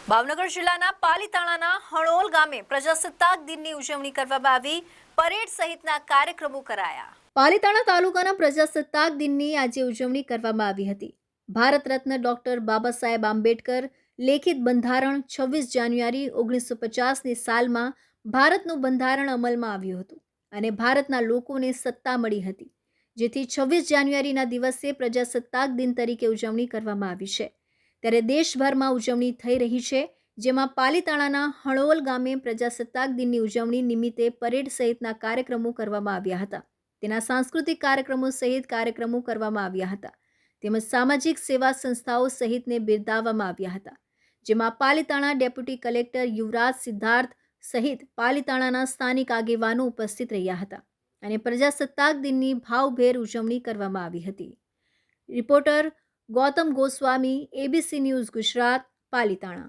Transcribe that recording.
ભાવનગર જિલ્લાના પાલીતાણાના હણોલ ગામે પ્રજાસત્તાક દિનની ઉજવણી કરવામાં આવી. પરેડ સહિતના કાર્યક્રમો કરાયા. પાલીતાણા તાલુકાના પ્રજાસત્તાક દિનની આજે ઉજવણી કરવામાં આવી હતી. ભારત રત્ન ડોક્ટર બાબા સાહેબ આંબેડકર લેખિત બંધારણ 26 જાન્યુઆરી 1950ની સાલમાં ભારતનું બંધારણ અમલમાં આવ્યું હતું અને ભારતના લોકોને સત્તા મળી હતી, જેથી 26 જાન્યુઆરીના દિવસે પ્રજાસત્તાક દિન તરીકે ઉજવણી કરવામાં આવી છે. ત્યારે દેશભરમાં ઉજવણી થઈ રહી છે, જેમાં પાલીતાણાના હણોલ ગામે પ્રજાસત્તાક દિનની ઉજવણી નિમિત્તે પરેડ સહિતના કાર્યક્રમો કરવામાં આવ્યા હતા. તેના સાંસ્કૃતિક કાર્યક્રમો સહિત કાર્યક્રમો કરવામાં આવ્યા હતા, તેમજ સામાજિક સેવા સંસ્થાઓ સહિતને બિરદાવવામાં આવ્યા હતા, જેમાં પાલીતાણા ડેપ્યુટી કલેક્ટર યુવરાજ સિદ્ધાર્થ સહિત પાલીતાણાના સ્થાનિક આગેવાનો ઉપસ્થિત રહ્યા હતા અને પ્રજાસત્તાક દિનની ભાવભેર ઉજવણી કરવામાં આવી હતી. Reporter Gautam Goswami, ABC news Gujarat, Palitana.